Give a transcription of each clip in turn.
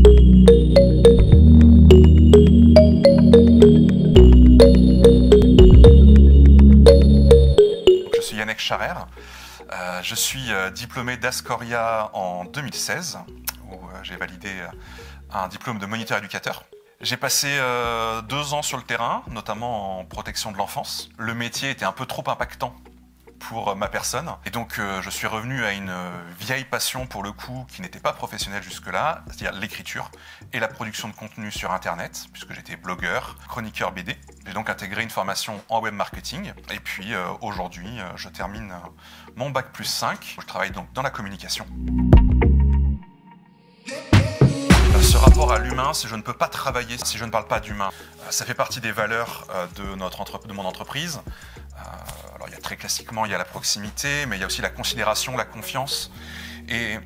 Je suis Yannick Charer, je suis diplômé d'Ascoria en 2016, où j'ai validé un diplôme de moniteur éducateur. J'ai passé 2 ans sur le terrain, notamment en protection de l'enfance. Le métier était un peu trop impactant pour ma personne. Et donc je suis revenu à une vieille passion pour le coup qui n'était pas professionnelle jusque-là, c'est-à-dire l'écriture et la production de contenu sur Internet, puisque j'étais blogueur, chroniqueur BD. J'ai donc intégré une formation en web marketing. Et puis aujourd'hui, je termine mon bac+5. Je travaille donc dans la communication. Ce rapport à l'humain, si je ne peux pas travailler, si je ne parle pas d'humain, ça fait partie des valeurs de mon entreprise. Alors très classiquement, il y a la proximité, mais il y a aussi la considération, la confiance. Et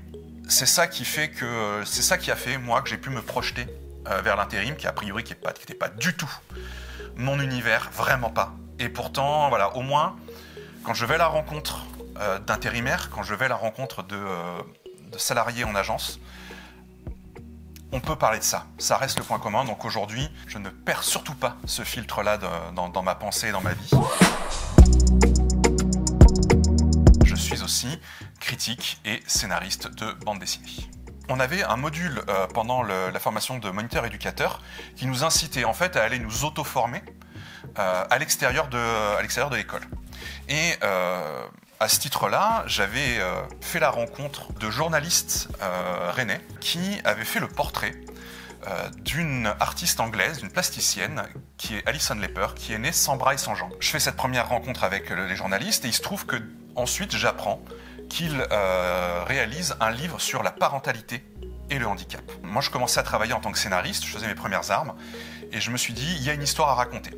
c'est ça qui a fait, moi, que j'ai pu me projeter vers l'intérim, qui a priori n'était pas du tout mon univers, vraiment pas. Et pourtant, voilà, au moins, quand je vais à la rencontre d'intérimaires, quand je vais à la rencontre de salariés en agence, on peut parler de ça. Ça reste le point commun. Donc aujourd'hui, je ne perds surtout pas ce filtre-là dans ma pensée et dans ma vie. Je suis aussi critique et scénariste de bande dessinée. On avait un module pendant la formation de moniteur éducateur qui nous incitait en fait à aller nous auto-former à l'extérieur de l'école. Et à ce titre-là, j'avais fait la rencontre de journalistes rennais qui avaient fait le portrait d'une artiste anglaise, d'une plasticienne, qui est Alison Leper, qui est née sans bras et sans jambes. Je fais cette première rencontre avec les journalistes et il se trouve que ensuite j'apprends qu'ils réalisent un livre sur la parentalité et le handicap. Moi, je commençais à travailler en tant que scénariste, je faisais mes premières armes et je me suis dit, il y a une histoire à raconter.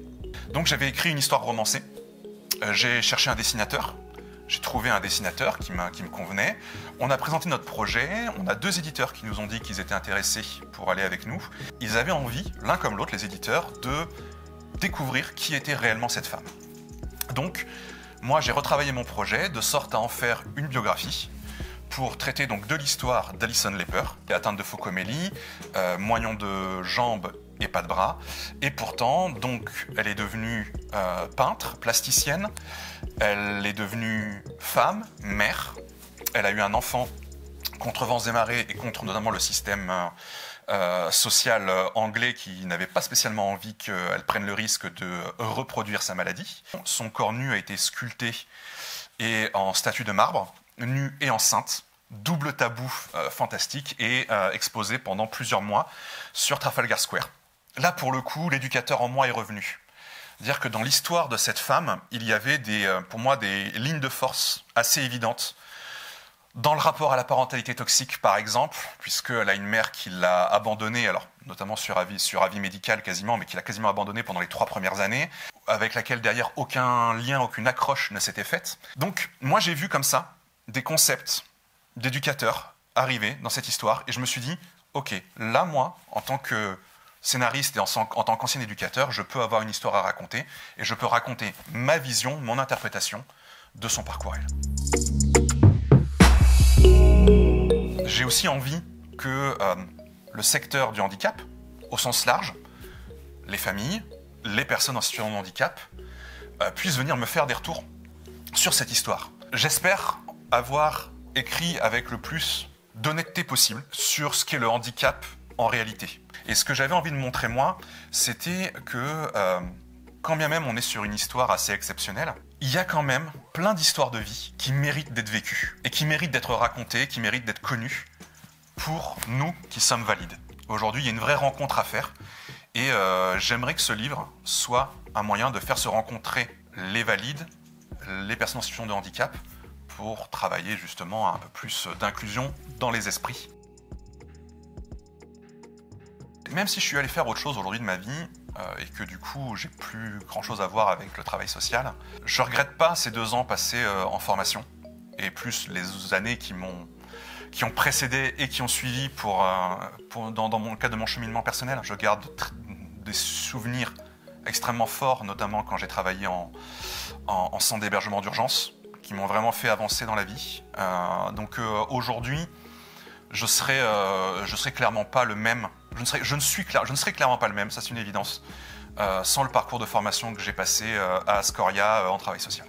Donc j'avais écrit une histoire romancée, j'ai cherché un dessinateur. J'ai trouvé un dessinateur qui me convenait. On a présenté notre projet. On a 2 éditeurs qui nous ont dit qu'ils étaient intéressés pour aller avec nous. Ils avaient envie, l'un comme l'autre, les éditeurs, de découvrir qui était réellement cette femme. Donc, moi, j'ai retravaillé mon projet de sorte à en faire une biographie pour traiter donc de l'histoire d'Alison Leper, qui est atteinte de phocomélie, moignon de jambes et pas de bras. Et pourtant, donc, elle est devenue peintre, plasticienne. Elle est devenue femme, mère. Elle a eu un enfant contre vents et marées et contre notamment le système social anglais qui n'avait pas spécialement envie qu'elle prenne le risque de reproduire sa maladie. Son corps nu a été sculpté et en statue de marbre, nue et enceinte. Double tabou fantastique et exposé pendant plusieurs mois sur Trafalgar Square. Là, pour le coup, l'éducateur en moi est revenu. C'est-à-dire que dans l'histoire de cette femme, il y avait pour moi des lignes de force assez évidentes. Dans le rapport à la parentalité toxique, par exemple, puisqu'elle a une mère qui l'a abandonnée, alors notamment sur avis médical quasiment, mais qui l'a quasiment abandonnée pendant les 3 premières années, avec laquelle derrière aucun lien, aucune accroche ne s'était faite. Donc moi j'ai vu comme ça des concepts d'éducateurs arriver dans cette histoire, et je me suis dit, ok, là moi, en tant que scénariste et en tant qu'ancien éducateur, je peux avoir une histoire à raconter, et je peux raconter ma vision, mon interprétation de son parcours. J'ai aussi envie que le secteur du handicap, au sens large, les familles, les personnes en situation de handicap, puissent venir me faire des retours sur cette histoire. J'espère avoir écrit avec le plus d'honnêteté possible sur ce qu'est le handicap en réalité. Et ce que j'avais envie de montrer moi, c'était que quand bien même on est sur une histoire assez exceptionnelle, il y a quand même plein d'histoires de vie qui méritent d'être vécues et qui méritent d'être racontées, qui méritent d'être connues pour nous qui sommes valides. Aujourd'hui, il y a une vraie rencontre à faire et j'aimerais que ce livre soit un moyen de faire se rencontrer les valides, les personnes en situation de handicap, pour travailler justement un peu plus d'inclusion dans les esprits. Même si je suis allé faire autre chose aujourd'hui de ma vie, et que du coup j'ai plus grand chose à voir avec le travail social, je regrette pas ces 2 ans passés en formation, et plus les années qui ont précédé et qui ont suivi dans mon cas de mon cheminement personnel. Je garde des souvenirs extrêmement forts, notamment quand j'ai travaillé en centre d'hébergement d'urgence, qui m'ont vraiment fait avancer dans la vie. Donc aujourd'hui, je serais clairement pas le même. Je ne serais clairement pas le même, ça c'est une évidence, sans le parcours de formation que j'ai passé à Ascoria en travail social.